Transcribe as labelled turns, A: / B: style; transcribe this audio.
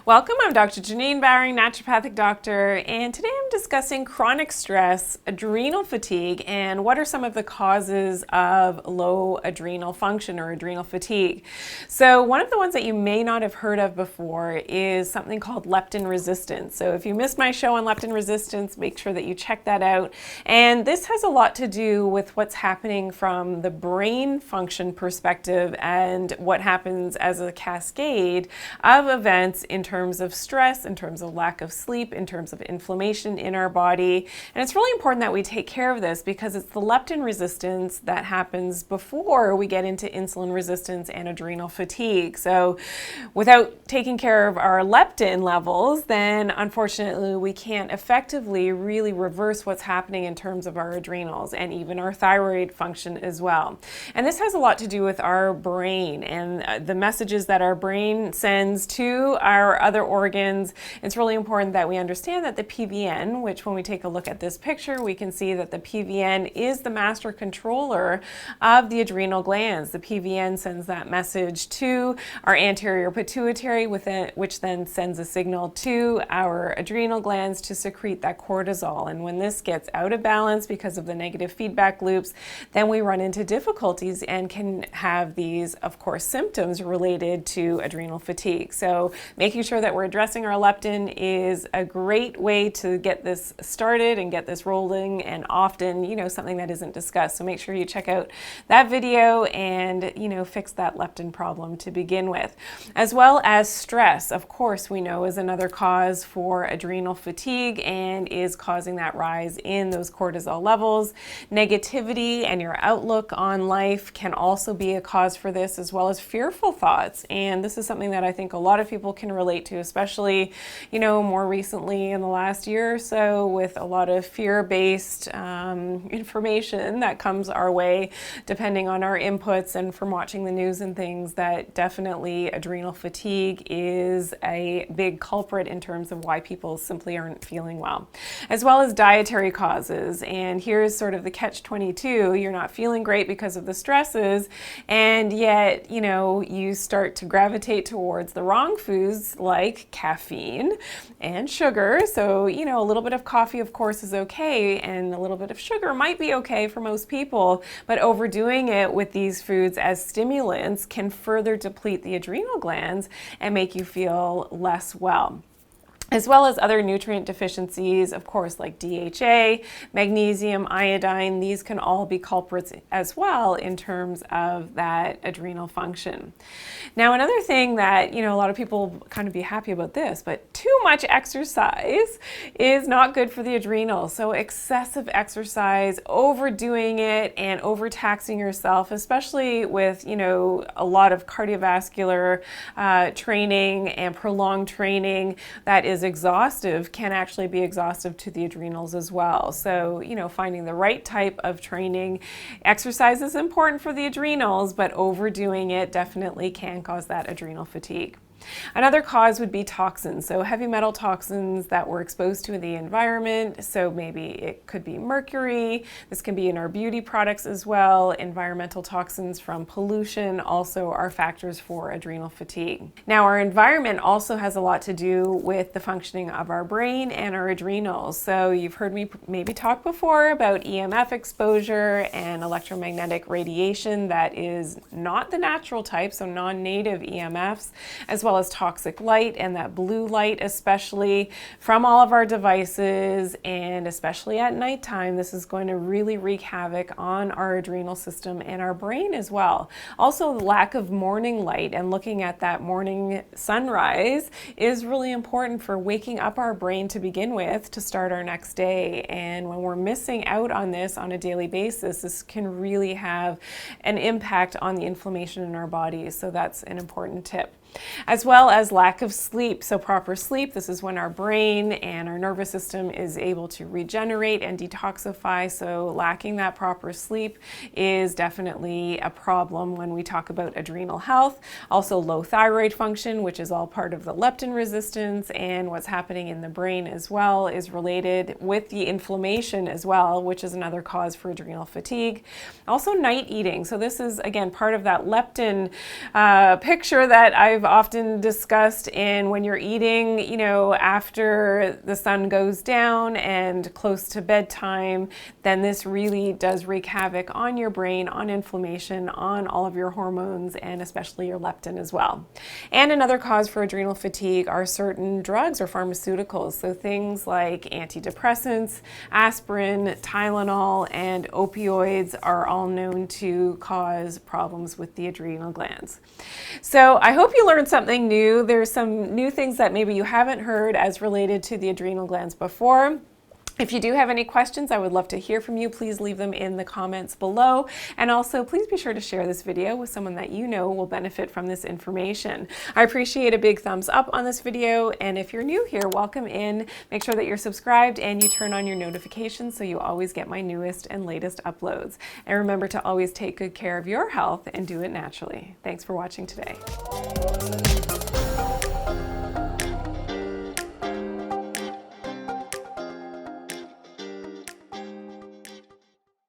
A: Welcome, I'm Dr. Janine Bowring, naturopathic doctor, and today I'm discussing chronic stress, adrenal fatigue, and what are some of the causes of low adrenal function or adrenal fatigue. So one of the ones that you may not have heard of before is something called leptin resistance. So if you missed my show on leptin resistance, make sure that you check that out. And this has a lot to do with what's happening from the brain function perspective and what happens as a cascade of events in terms of stress, in terms of lack of sleep, in terms of inflammation in our body. And it's really important that we take care of this because it's the leptin resistance that happens before we get into insulin resistance and adrenal fatigue. So without taking care of our leptin levels, then unfortunately we can't effectively really reverse what's happening in terms of our adrenals and even our thyroid function as well. And this has a lot to do with our brain and the messages that our brain sends to our other organs. It's really important that we understand that the PVN, which when we take a look at this picture, we can see that the PVN is the master controller of the adrenal glands. The PVN sends that message to our anterior pituitary, which then sends a signal to our adrenal glands to secrete that cortisol. And when this gets out of balance because of the negative feedback loops, then we run into difficulties and can have these, of course, symptoms related to adrenal fatigue. So making sure that we're addressing our leptin is a great way to get this started and get this rolling, and often, something that isn't discussed. So make sure you check out that video and, fix that leptin problem to begin with. As well as stress, of course, we know is another cause for adrenal fatigue and is causing that rise in those cortisol levels. Negativity and your outlook on life can also be a cause for this, as well as fearful thoughts. And this is something that I think a lot of people can relate to, especially, more recently in the last year or so, with a lot of fear-based information that comes our way, depending on our inputs and from watching the news and things, that definitely adrenal fatigue is a big culprit in terms of why people simply aren't feeling well. As well as dietary causes. And here's sort of the catch-22. You're not feeling great because of the stresses, and yet, you start to gravitate towards the wrong foods like caffeine and sugar. So, a little bit of coffee, of course, is okay, and a little bit of sugar might be okay for most people, but overdoing it with these foods as stimulants can further deplete the adrenal glands and make you feel less well. As well as other nutrient deficiencies, of course, like DHA, magnesium, iodine. These can all be culprits as well in terms of that adrenal function. Now, another thing that, a lot of people kind of be happy about this, but too much exercise is not good for the adrenals. So excessive exercise, overdoing it and overtaxing yourself, especially with, a lot of cardiovascular training and prolonged training that is exhaustive, can actually be exhaustive to the adrenals as well. So, finding the right type of training. Exercise is important for the adrenals, but overdoing it definitely can cause that adrenal fatigue. Another cause would be toxins, so heavy metal toxins that we're exposed to in the environment. So maybe it could be mercury. This can be in our beauty products as well. Environmental toxins from pollution also are factors for adrenal fatigue. Now, our environment also has a lot to do with the functioning of our brain and our adrenals. So you've heard me maybe talk before about EMF exposure and electromagnetic radiation that is not the natural type, so non-native EMFs, as well as toxic light and that blue light, especially from all of our devices, and especially at nighttime. This is going to really wreak havoc on our adrenal system and our brain as well. Also, the lack of morning light and looking at that morning sunrise is really important for waking up our brain to begin with to start our next day. And when we're missing out on this on a daily basis, this can really have an impact on the inflammation in our bodies. So that's an important tip. As well as lack of sleep. So proper sleep, this is when our brain and our nervous system is able to regenerate and detoxify. So lacking that proper sleep is definitely a problem when we talk about adrenal health. Also low thyroid function, which is all part of the leptin resistance, and what's happening in the brain as well is related with the inflammation as well, which is another cause for adrenal fatigue. Also night eating. So this is, again, part of that leptin picture that I've I've often discussed in when you're eating, after the sun goes down and close to bedtime, then this really does wreak havoc on your brain, on inflammation, on all of your hormones, and especially your leptin as well. And another cause for adrenal fatigue are certain drugs or pharmaceuticals. So things like antidepressants, aspirin, Tylenol, and opioids are all known to cause problems with the adrenal glands. So I hope you learned something new. There's some new things that maybe you haven't heard as related to the adrenal glands before. If you do have any questions, I would love to hear from you. Please leave them in the comments below. And also, please be sure to share this video with someone that you know will benefit from this information. I appreciate a big thumbs up on this video. And if you're new here, welcome in. Make sure that you're subscribed and you turn on your notifications so you always get my newest and latest uploads. And remember to always take good care of your health and do it naturally. Thanks for watching today.